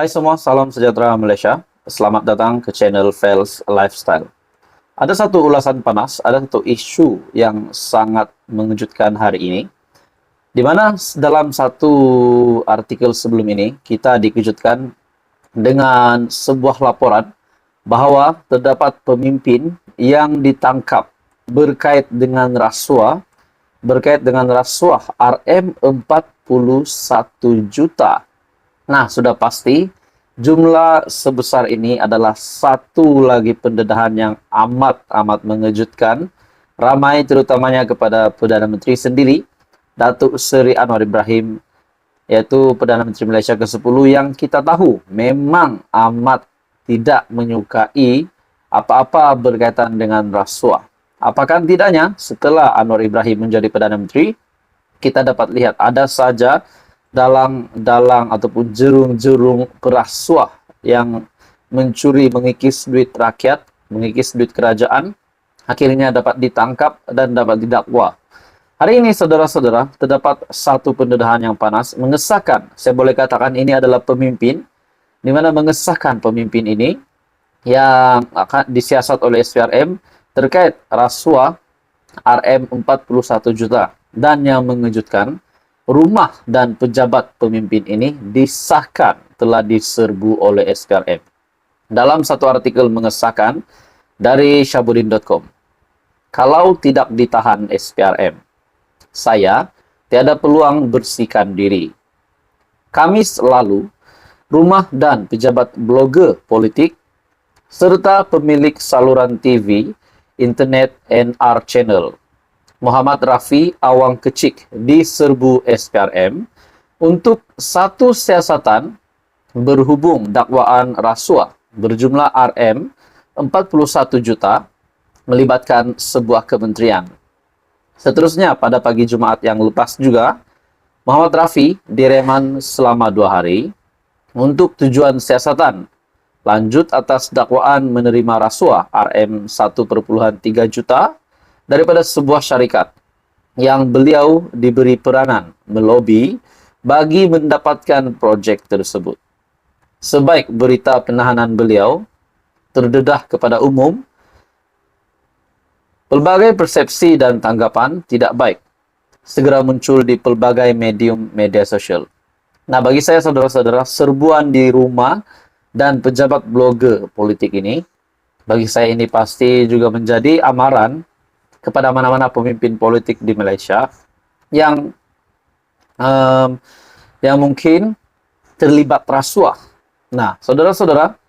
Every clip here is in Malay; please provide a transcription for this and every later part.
Hai semua, salam sejahtera Malaysia. Selamat datang ke channel Fels Lifestyle. Ada satu ulasan panas, ada satu isu yang sangat mengejutkan hari ini, di mana dalam satu artikel sebelum ini, kita dikejutkan dengan sebuah laporan bahwa terdapat pemimpin yang ditangkap berkait dengan rasuah RM41 juta. Nah, sudah pasti jumlah sebesar ini adalah satu lagi pendedahan yang amat mengejutkan, ramai terutamanya kepada Perdana Menteri sendiri, Datuk Seri Anwar Ibrahim, yaitu Perdana Menteri Malaysia ke-10 yang kita tahu memang amat tidak menyukai apa-apa berkaitan dengan rasuah. Apakah tidaknya setelah Anwar Ibrahim menjadi Perdana Menteri, kita dapat lihat ada saja dalang ataupun jurung-jurung perasuah yang mencuri, mengikis duit rakyat, mengikis duit kerajaan, akhirnya dapat ditangkap dan dapat didakwa. Hari ini, saudara-saudara, terdapat satu pendedahan yang panas, mengesahkan, saya boleh katakan ini adalah pemimpin, di mana mengesahkan pemimpin ini yang akan disiasat oleh SPRM terkait rasuah RM41 juta. Dan yang mengejutkan, rumah dan pejabat pemimpin ini disahkan telah diserbu oleh SPRM. Dalam satu artikel mengesahkan dari syabudin.com, kalau tidak ditahan SPRM, saya tiada peluang bersihkan diri. Kamis lalu, rumah dan pejabat blogger politik serta pemilik saluran TV, internet, NR Channel, Muhammad Rafi Awang Kecik diserbu SPRM untuk satu siasatan berhubung dakwaan rasuah berjumlah RM41 juta melibatkan sebuah kementerian. Seterusnya, pada pagi Jumaat yang lepas juga, Muhammad Rafi direman selama 2 hari untuk tujuan siasatan lanjut atas dakwaan menerima rasuah RM1,3 juta daripada sebuah syarikat yang beliau diberi peranan melobi bagi mendapatkan projek tersebut. Sebaik berita penahanan beliau terdedah kepada umum, pelbagai persepsi dan tanggapan tidak baik segera muncul di pelbagai medium media sosial. Nah, bagi saya, saudara-saudara, serbuan di rumah dan pejabat blogger politik ini, bagi saya ini pasti juga menjadi amaran kepada mana-mana pemimpin politik di Malaysia yang mungkin terlibat rasuah. Nah, saudara-saudara,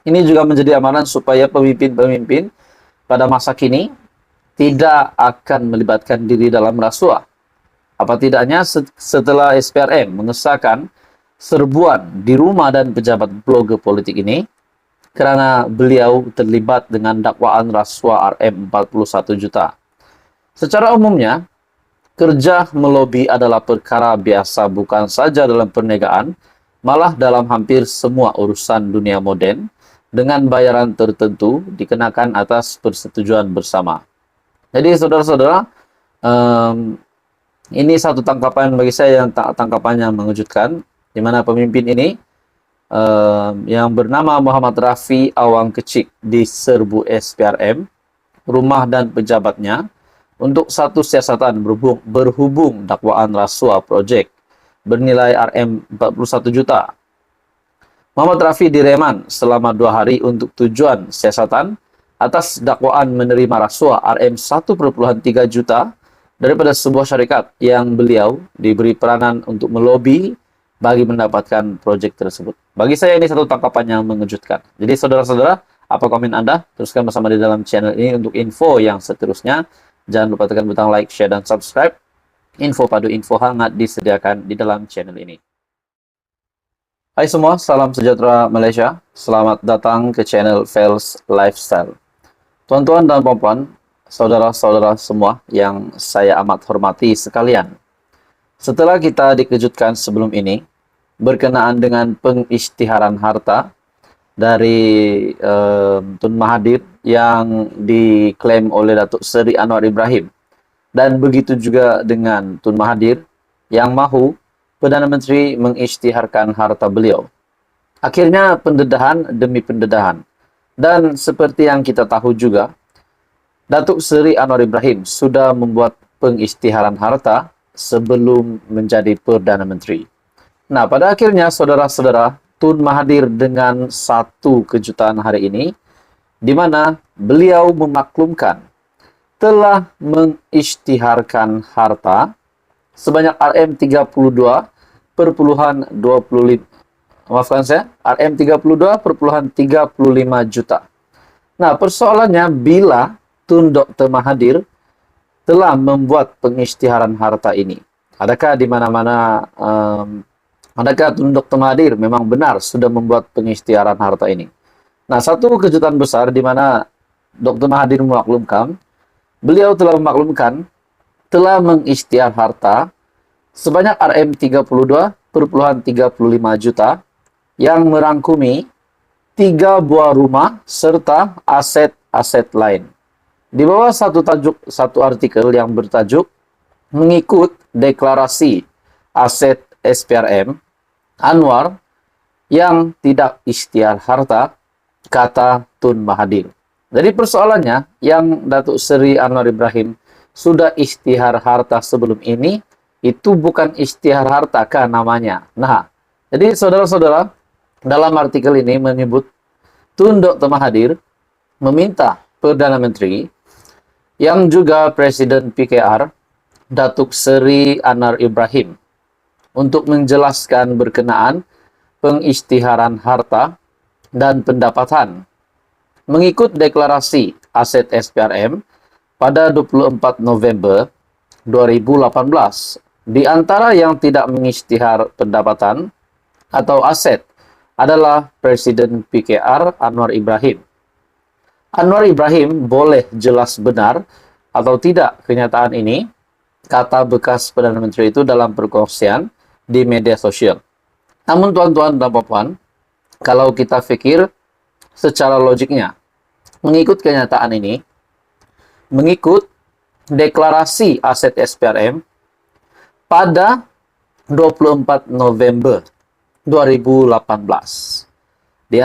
ini juga menjadi amaran supaya pemimpin-pemimpin pada masa kini tidak akan melibatkan diri dalam rasuah. Apa tidaknya setelah SPRM mengesahkan serbuan di rumah dan pejabat blogger politik ini kerana beliau terlibat dengan dakwaan rasuah RM41 juta. Secara umumnya, kerja melobi adalah perkara biasa bukan saja dalam perniagaan, malah dalam hampir semua urusan dunia moden, dengan bayaran tertentu dikenakan atas persetujuan bersama. Jadi, saudara-saudara, ini satu tangkapan bagi saya yang tangkapannya mengejutkan, di mana pemimpin ini yang bernama Muhammad Rafi Awang Kecik diserbu SPRM, rumah dan pejabatnya, untuk satu siasatan berhubung dakwaan rasuah projek bernilai RM41 juta. Muhammad Rafi direman selama 2 hari untuk tujuan siasatan atas dakwaan menerima rasuah RM1,3 juta daripada sebuah syarikat yang beliau diberi peranan untuk melobi bagi mendapatkan projek tersebut. Bagi saya ini satu tangkapan yang mengejutkan. Jadi, saudara-saudara, apa komen Anda? Teruskan bersama di dalam channel ini untuk info yang seterusnya. Jangan lupa tekan butang like, share, dan subscribe. Info hangat disediakan di dalam channel ini. Hai semua, salam sejahtera Malaysia. Selamat datang ke channel Fels Lifestyle. Tuan-tuan dan puan-puan, saudara-saudara semua yang saya amat hormati sekalian. Setelah kita dikejutkan sebelum ini, berkenaan dengan pengisytiharan harta dari Tun Mahathir yang diklaim oleh Datuk Seri Anwar Ibrahim, dan begitu juga dengan Tun Mahathir yang mahu Perdana Menteri mengisytiharkan harta beliau. Akhirnya pendedahan demi pendedahan. Dan seperti yang kita tahu juga, Datuk Seri Anwar Ibrahim sudah membuat pengisytiharan harta sebelum menjadi Perdana Menteri. Nah, pada akhirnya saudara-saudara, Tun Mahathir dengan satu kejutan hari ini, di mana beliau memaklumkan telah mengisytiharkan harta sebanyak RM32,25, maafkan saya, RM32,35 juta. Nah, persoalannya bila Tun Dr. Mahathir telah membuat pengisytiharan harta ini, adakah di mana-mana adakah Tun Dr. Mahathir memang benar sudah membuat pengisytiharan harta ini? Nah, satu kejutan besar di mana Dr. Mahathir memaklumkan, beliau telah memaklumkan telah mengisytihar harta sebanyak RM32,35 juta yang merangkumi 3 buah rumah serta aset-aset lain. Di bawah satu artikel yang bertajuk mengikut deklarasi aset SPRM, Anwar yang tidak isytihar harta, kata Tun Mahathir. Jadi persoalannya, yang Datuk Seri Anwar Ibrahim sudah isytihar harta sebelum ini, itu bukan isytihar harta kah namanya? Nah, jadi saudara-saudara, dalam artikel ini menyebut Tun Dr. Mahathir meminta Perdana Menteri yang juga Presiden PKR, Datuk Seri Anwar Ibrahim, untuk menjelaskan berkenaan pengisytiharan harta dan pendapatan mengikut deklarasi aset SPRM pada 24 November 2018. Di antara yang tidak mengisytihar pendapatan atau aset adalah Presiden PKR Anwar Ibrahim. Anwar Ibrahim boleh jelas benar atau tidak kenyataan ini, kata bekas Perdana Menteri itu dalam perkongsian di media sosial. Namun tuan-tuan dan puan, kalau kita pikir secara logiknya, mengikut kenyataan ini, mengikut deklarasi aset SPRM pada 24 November 2018. Di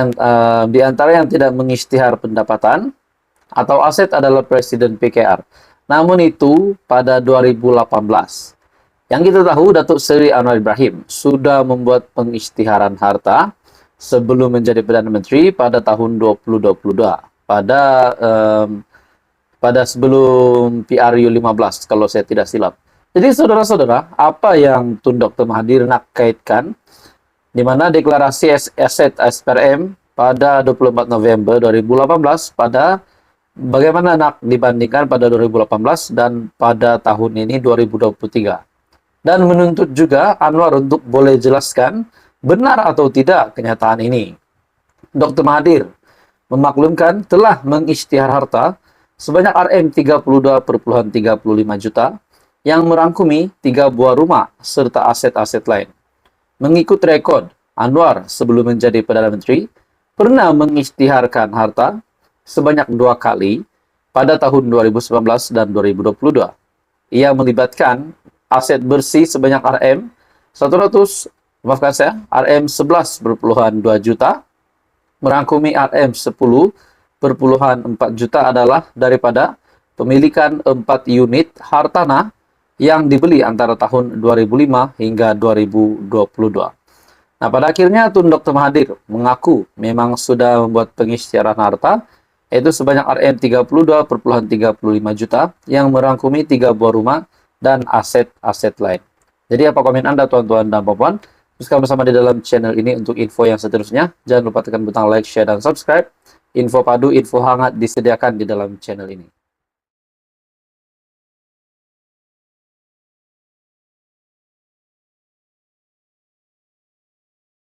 antara yang tidak mengisytihar pendapatan atau aset adalah Presiden PKR. Namun itu pada 2018. Yang kita tahu, Datuk Seri Anwar Ibrahim sudah membuat pengisytiharan harta sebelum menjadi Perdana Menteri pada tahun 2022. Pada sebelum PRU 15, kalau saya tidak silap. Jadi saudara-saudara, apa yang Tun Dr. Mahathir nak kaitkan di mana deklarasi aset SPRM pada 24 November 2018 pada bagaimana nak dibandingkan pada 2018 dan pada tahun ini 2023. Dan menuntut juga Anwar untuk boleh jelaskan benar atau tidak kenyataan ini. Dr. Mahathir memaklumkan telah mengisytihar harta sebanyak RM32,35 juta yang merangkumi 3 buah rumah serta aset-aset lain. Mengikut rekod, Anwar sebelum menjadi Perdana Menteri pernah mengisytiharkan harta sebanyak 2 kali pada tahun 2019 dan 2022. Ia melibatkan aset bersih sebanyak RM11,2 juta, merangkumi RM10,4 juta adalah daripada pemilikan 4 unit hartanah yang dibeli antara tahun 2005 hingga 2022. Nah, pada akhirnya Tun Dr. Mahathir mengaku memang sudah membuat pengisytiharan harta, yaitu sebanyak RM32,35 juta yang merangkumi 3 buah rumah dan aset-aset lain. Jadi apa komen Anda tuan-tuan dan puan-puan? Teruskan bersama di dalam channel ini untuk info yang seterusnya. Jangan lupa tekan butang like, share, dan subscribe. Info padu, info hangat disediakan di dalam channel ini.